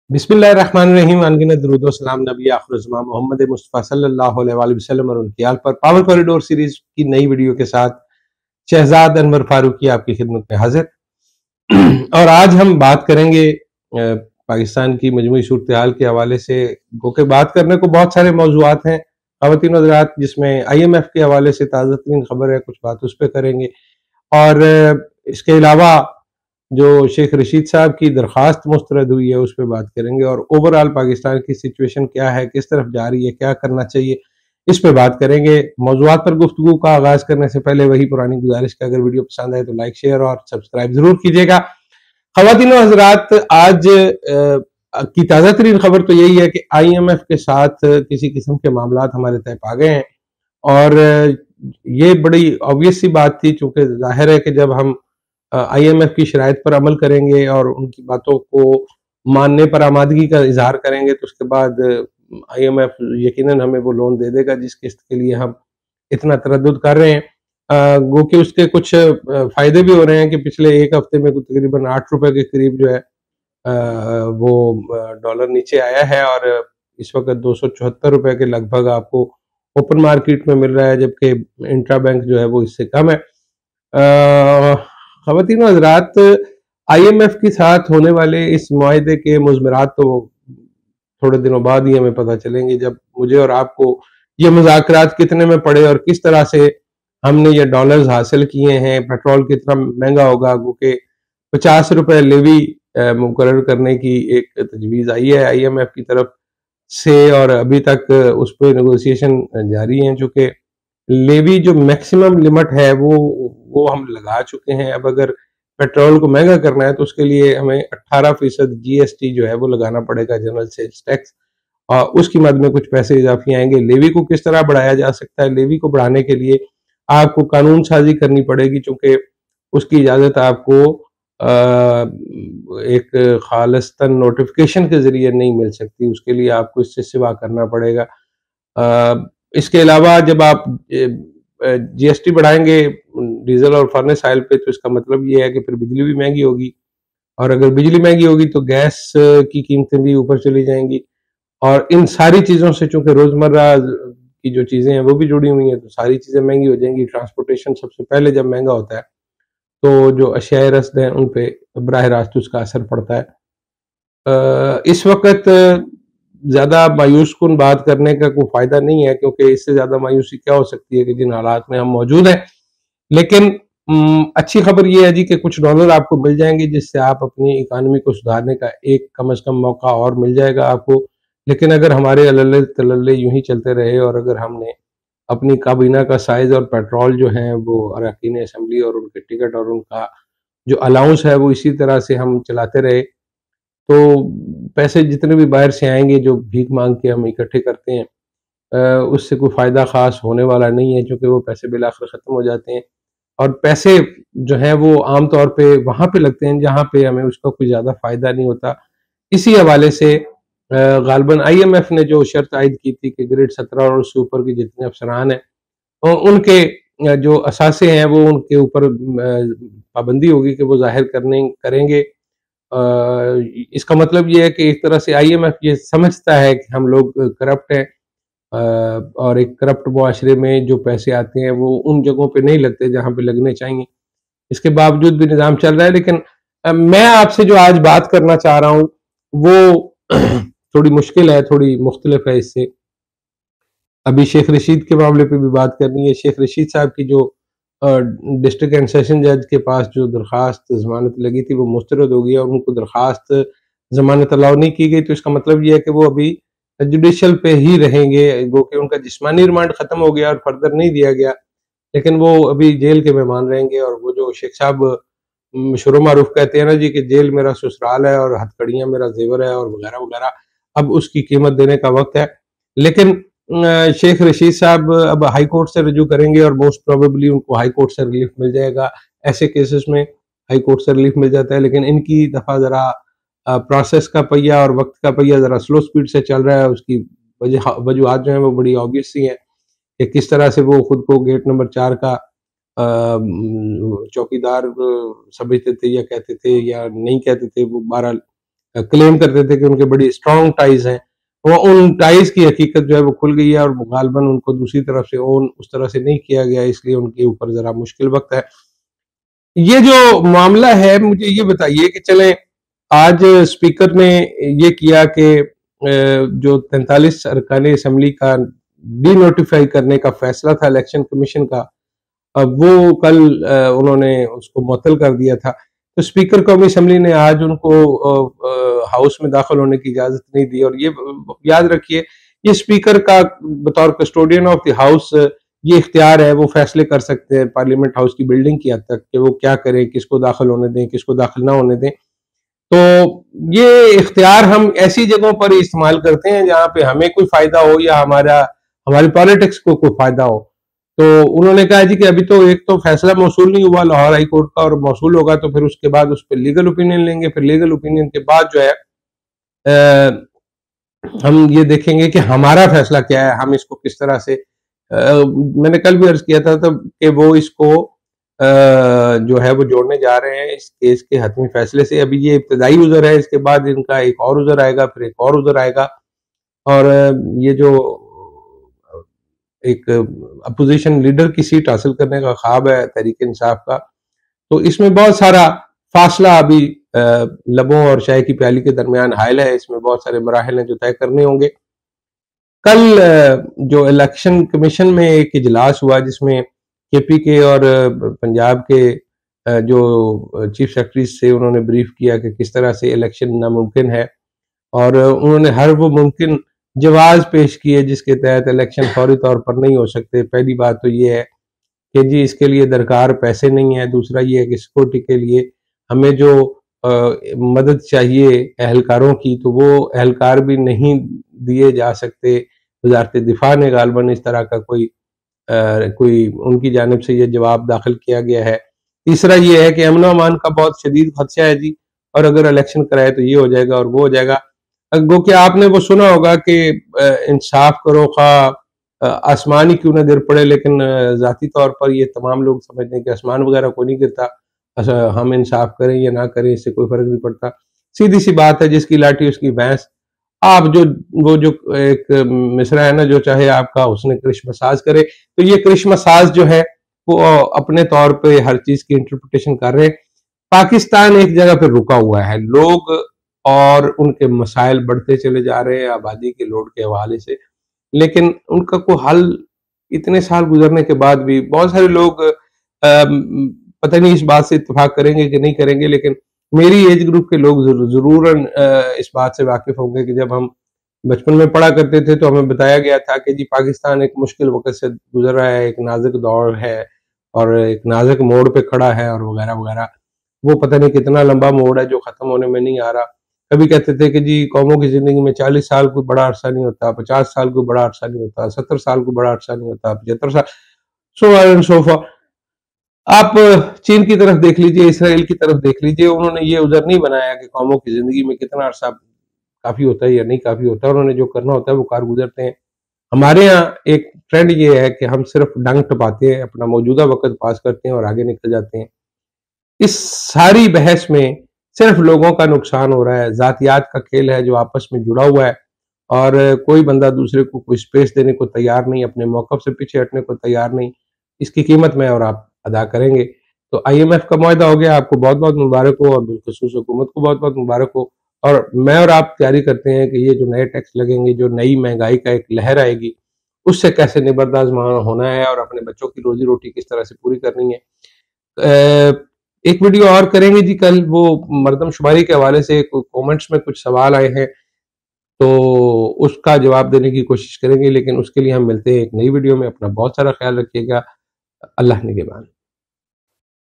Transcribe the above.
बिस्मिल्लाहिर्रहमानिर्रहीम। अनगिनत दुरूद व सलाम नबी आखिर ज़मां मोहम्मद मुस्तफ़ा सल्लल्लाहु अलैहि वसल्लम और उनकी आल पर। पावर कॉरिडोर सीरीज की नई वीडियो के साथ शहजाद अनवर फारूकी आपकी खिदमत में हाजिर। और आज हम बात करेंगे पाकिस्तान की मजमूई सूरत हाल के हवाले से। क्योंकि बात करने को बहुत सारे मौज़ूआत हैं ख़वातीन व हज़रात, जिसमें IMF के हवाले से ताज़ा तरीन खबर है, कुछ बात उस पर करेंगे। और इसके अलावा जो शेख रशीद साहब की दरख्वास्त मुस्तरद हुई है उस पर बात करेंगे, और ओवरऑल पाकिस्तान की सिचुएशन क्या है, किस तरफ जा रही है, क्या करना चाहिए, इस पे बात करेंगे। मौज़ूआत पर गुफ्तगू का आगाज करने से पहले वही पुरानी गुजारिश का, अगर वीडियो पसंद आए तो लाइक शेयर और सब्सक्राइब जरूर कीजिएगा। ख़वातीन व हज़रात, आज की ताज़ा तरीन खबर तो यही है कि IMF के साथ किसी किस्म के मामलात हमारे तय पा गए हैं। और ये बड़ी ऑब्वियस सी बात थी, चूंकि जाहिर है कि जब हम IMF की शराइत पर अमल करेंगे और उनकी बातों को मानने पर आमादगी का इजहार करेंगे तो उसके बाद IMF यकीनन हमें वो लोन दे देगा जिस किस्त के लिए हम इतना तरद्दुद कर रहे हैं। गो कि उसके कुछ फायदे भी हो रहे हैं कि पिछले एक हफ्ते में तकरीबन 8 रुपए के करीब जो है वो डॉलर नीचे आया है, और इस वक्त 274 रुपए के लगभग आपको ओपन मार्केट में मिल रहा है, जबकि इंट्रा बैंक जो है वो इससे कम है। ख़वातीन व हज़रात, IMF के साथ होने वाले इस मुआहदे के मुज़मरात तो थोड़े दिनों बाद ही हमें पता चलेंगे, जब मुझे और आपको ये मुज़ाकरात कितने में पड़े और किस तरह से हमने ये डॉलर्स हासिल किए हैं। पेट्रोल कितना महंगा होगा, क्योंकि 50 रुपए लेवी मुकर्रर करने की एक तजवीज़ आई है IMF की तरफ से, और अभी तक उस पर नेगोशिएशन जारी हैं। चूँकि लेवी जो मैक्सिमम लिमिट है वो हम लगा चुके हैं। अब अगर पेट्रोल को महंगा करना है तो उसके लिए हमें 18% GST जो है वो लगाना पड़ेगा, जनरल सेल्स टैक्स, और उसकी मद में कुछ पैसे इजाफी आएंगे। लेवी को किस तरह बढ़ाया जा सकता है? लेवी को बढ़ाने के लिए आपको कानून साजी करनी पड़ेगी, चूंकि उसकी इजाजत आपको एक खालिस्तान नोटिफिकेशन के जरिए नहीं मिल सकती, उसके लिए आपको इससे सिवा करना पड़ेगा। इसके अलावा जब आप GST बढ़ाएंगे डीजल और फर्नेस ऑयल पे, तो इसका मतलब ये है कि फिर बिजली भी महंगी होगी, और अगर बिजली महंगी होगी तो गैस की कीमतें भी ऊपर चली जाएंगी। और इन सारी चीज़ों से चूंकि रोज़मर्रा की जो चीज़ें हैं वो भी जुड़ी हुई हैं, तो सारी चीज़ें महंगी हो जाएंगी। ट्रांसपोर्टेशन सबसे पहले जब महंगा होता है तो जो अशियाए रस्द हैं उन पे बराह रास्त उसका असर पड़ता है। इस वक्त ज़्यादा मायूस कुन बात करने का कोई फ़ायदा नहीं है, क्योंकि इससे ज़्यादा मायूसी क्या हो सकती है कि जिन हालात में हम मौजूद हैं। लेकिन अच्छी खबर ये है जी कि कुछ डॉलर आपको मिल जाएंगे, जिससे आप अपनी इकानमी को सुधारने का एक कम अज़ कम मौका और मिल जाएगा आपको। लेकिन अगर हमारे अल्ले तल्ले यूं ही चलते रहे, और अगर हमने अपनी काबीना का साइज़ और पेट्रोल जो है वो अरकान असम्बली और उनके टिकट और उनका जो अलाउंस है वो इसी तरह से हम चलाते रहे, तो पैसे जितने भी बाहर से आएंगे जो भीख मांग के हम इकट्ठे करते हैं, उससे कोई फ़ायदा ख़ास होने वाला नहीं है, क्योंकि वो पैसे बिलाखिर ख़त्म हो जाते हैं। और पैसे जो हैं वो आम तौर पे वहाँ पे लगते हैं जहाँ पे हमें उसका कोई ज़्यादा फ़ायदा नहीं होता। इसी हवाले से गालिबन IMF ने जो शर्त आयद की थी कि ग्रेड 17 और उससे ऊपर के जितने अफसरान हैं उनके जो असासे हैं वो उनके ऊपर पाबंदी होगी कि वो जाहिर करेंगे। इसका मतलब ये है कि एक तरह से IMF ये समझता है कि हम लोग करप्ट हैं, और एक करप्ट मुआशरे में जो पैसे आते हैं वो उन जगहों पे नहीं लगते जहाँ पे लगने चाहिए। इसके बावजूद भी निज़ाम चल रहा है। लेकिन मैं आपसे जो आज बात करना चाह रहा हूँ वो थोड़ी मुश्किल है, थोड़ी मुख्तलिफ है इससे। अभी शेख रशीद के मामले पे भी बात करनी है। शेख रशीद साहब की जो डिस्ट्रिक्ट एंड सेशन जज के पास जो दरख्वास्त जमानत लगी थी वो मुस्तरद हो गई, और उनको दरख्वास्त जमानत अलाउ नहीं की गई, तो इसका मतलब ये है कि वो अभी जुडिशल पे ही रहेंगे। वो कि उनका जिस्मानी रिमांड खत्म हो गया और फर्दर नहीं दिया गया, लेकिन वो अभी जेल के मेहमान रहेंगे। और वो जो शेख साहब शुरू मारूफ कहते हैं ना जी कि जेल मेरा ससुराल है और हथकड़ियाँ मेरा जेवर है और वगैरह वगैरह, अब उसकी कीमत देने का वक्त है। लेकिन शेख रशीद साहब अब हाई कोर्ट से रजू करेंगे और मोस्ट प्रोबेबली उनको हाई कोर्ट से रिलीफ मिल जाएगा। ऐसे केसेस में हाई कोर्ट से रिलीफ मिल जाता है, लेकिन इनकी दफ़ा ज़रा प्रोसेस का पहिया और वक्त का पहिया ज़रा स्लो स्पीड से चल रहा है। उसकी वजूहत जो है वो बड़ी ऑब्वियस सी हैं कि किस तरह से वो खुद को गेट नंबर 4 का चौकीदार समझते थे या कहते थे या नहीं कहते थे, वो बहरहाल کلیم کرتے تھے کہ ان کے بڑی اسٹرانگ ٹائز ہیں، وہ ان ٹائز کی حقیقت جو ہے وہ کھل گئی ہے، اور غالباً ان کو دوسری طرف سے اون اس طرح سے نہیں کیا گیا، اس لیے ان کے اوپر ذرا مشکل وقت ہے۔ یہ جو معاملہ ہے، مجھے یہ بتائیے کہ چلیں آج اسپیکر نے یہ کیا کہ جو 43 ارکان اسمبلی کا ڈی نوٹیفائی کرنے کا فیصلہ تھا الیکشن کمیشن کا، اب وہ کل انہوں نے اس کو معطل کر دیا تھا، تو اسپیکر قومی اسمبلی نے آج ان کو ہاؤس میں داخل ہونے کی اجازت نہیں دی۔ اور یہ یاد رکھیے، یہ اسپیکر کا بطور کسٹوڈین آف دی ہاؤس یہ اختیار ہے، وہ فیصلے کر سکتے ہیں پارلیمنٹ ہاؤس کی بلڈنگ کی حد تک کہ وہ کیا کریں، کس کو داخل ہونے دیں، کس کو داخل نہ ہونے دیں۔ تو یہ اختیار ہم ایسی جگہوں پر استعمال کرتے ہیں جہاں پہ ہمیں کوئی فائدہ ہو یا ہماری پالیٹکس کو کوئی فائدہ ہو۔ تو انہوں نے کہا جی کہ ابھی تو ایک تو فیصلہ موصول نہیں ہوا لاہور ہائی کورٹ کا، اور موصول ہوگا تو پھر اس کے بعد اس پہ لیگل اوپینین لیں گے، پھر لیگل اوپینین کے بعد جو ہے ہم یہ دیکھیں گے کہ ہمارا فیصلہ کیا ہے، ہم اس کو کس طرح سے میں نے کل بھی عرض کیا تھا کہ وہ اس کو جو ہے وہ جوڑنے جا رہے ہیں اس کیس کے حتمی فیصلے سے۔ ابھی یہ ابتدائی عذر ہے، اس کے بعد ان کا ایک اور عذر آئے گا، پھر ایک اور عذر آئے گا، اور یہ جو ایک اپوزیشن لیڈر کی سیٹ حاصل کرنے کا خواب ہے تحریک انصاف کا، تو اس میں بہت سارا فاصلہ ابھی لبوں اور چائے کی پیالی کے درمیان حائل ہے، اس میں بہت سارے مراحل ہیں جو طے کرنے ہوں گے۔ کل جو الیکشن کمیشن میں ایک اجلاس ہوا جس میں کے پی کے اور پنجاب کے جو چیف سیکرٹریز تھے، انہوں نے بریف کیا کہ کس طرح سے الیکشن ناممکن ہے، اور انہوں نے ہر وہ ممکن جواز پیش کیے جس کے تحت الیکشن فوری طور پر نہیں ہو سکتے۔ پہلی بات تو یہ ہے کہ جی اس کے لیے درکار پیسے نہیں ہیں، دوسرا یہ ہے کہ سیکورٹی کے لیے ہمیں جو مدد چاہیے اہلکاروں کی تو وہ اہلکار بھی نہیں دیے جا سکتے۔ وزارت دفاع نے غالباً اس طرح کا کوئی ان کی جانب سے یہ جواب داخل کیا گیا ہے۔ تیسرا یہ ہے کہ امن و امان کا بہت شدید خدشہ ہے جی، اور اگر الیکشن کرائے تو یہ ہو جائے گا اور وہ ہو جائے گا۔ گو کہ آپ نے وہ سنا ہوگا کہ انصاف کرو خواہ آسمان ہی کیوں نہ گر پڑے، لیکن ذاتی طور پر یہ تمام لوگ سمجھتے ہیں کہ آسمان وغیرہ کوئی نہیں گرتا، ہم انصاف کریں یا نہ کریں اس سے کوئی فرق نہیں پڑتا۔ سیدھی سی بات ہے، جس کی لاٹھی اس کی بھینس۔ آپ وہ جو ایک مصرع ہے نا، جو چاہے آپ کا حسن کرشمہ ساز کرے، تو یہ کرشمہ ساز جو ہے وہ اپنے طور پہ ہر چیز کی انٹرپریٹیشن کر رہے ہیں۔ پاکستان ایک جگہ پہ رکا ہوا ہے، لوگ اور ان کے مسائل بڑھتے چلے جا رہے ہیں آبادی کے لوڈ کے حوالے سے، لیکن ان کا کوئی حل اتنے سال گزرنے کے بعد بھی بہت سارے لوگ پتہ نہیں اس بات سے اتفاق کریں گے کہ نہیں کریں گے، لیکن میری ایج گروپ کے لوگ ضروراً اس بات سے واقف ہوں گے کہ جب ہم بچپن میں پڑھا کرتے تھے تو ہمیں بتایا گیا تھا کہ جی پاکستان ایک مشکل وقت سے گزر رہا ہے، ایک نازک دور ہے اور ایک نازک موڑ پہ کھڑا ہے اور وغیرہ وغیرہ۔ وہ پتہ نہیں کتنا لمبا موڑ ہے جو ختم ہونے میں نہیں آ رہا۔ کبھی کہتے تھے کہ جی قوموں کی زندگی میں 40 سال کوئی بڑا عرصہ نہیں ہوتا، 50 سال کوئی بڑا عرصہ نہیں ہوتا، 70 سال کوئی بڑا عرصہ نہیں ہوتا، 75 سال، سو آن اینڈ سو فار۔ آپ چین کی طرف دیکھ لیجئے، اسرائیل کی طرف دیکھ لیجئے، انہوں نے یہ عذر نہیں بنایا کہ قوموں کی زندگی میں کتنا عرصہ کافی ہوتا ہے یا نہیں کافی ہوتا ہے، انہوں نے جو کرنا ہوتا ہے وہ کار گزرتے ہیں۔ ہمارے ہاں ایک ٹرینڈ یہ ہے کہ ہم صرف ڈنگ ٹپاتے ہیں، اپنا موجودہ وقت پاس کرتے ہیں اور آگے نکل جاتے ہیں۔ اس ساری بحث میں صرف لوگوں کا نقصان ہو رہا ہے، ذاتیات کا کھیل ہے جو آپس میں جڑا ہوا ہے، اور کوئی بندہ دوسرے کو کوئی سپیس دینے کو تیار نہیں، اپنے موقف سے پیچھے ہٹنے کو تیار نہیں۔ اس کی قیمت میں اور آپ ادا کریں گے۔ تو آئی ایم ایف کا معاہدہ ہو گیا، آپ کو بہت بہت مبارک ہو، اور بالخصوص حکومت کو بہت بہت مبارک ہو۔ اور میں اور آپ تیاری کرتے ہیں کہ یہ جو نئے ٹیکس لگیں گے، جو نئی مہنگائی کا ایک لہر آئے گی، اس سے کیسے نبرداز ہونا ہے اور اپنے بچوں کی روزی روٹی کس طرح سے پوری کرنی ہے۔ ایک ویڈیو اور کریں گے جی کل، وہ مردم شماری کے حوالے سے کومنٹس میں کچھ سوال آئے ہیں تو اس کا جواب دینے کی کوشش کریں گے، لیکن اس کے لیے ہم ملتے ہیں ایک نئی ویڈیو میں۔ اپنا بہت سارا خیال رکھیے گا۔ اللہ نگہبان۔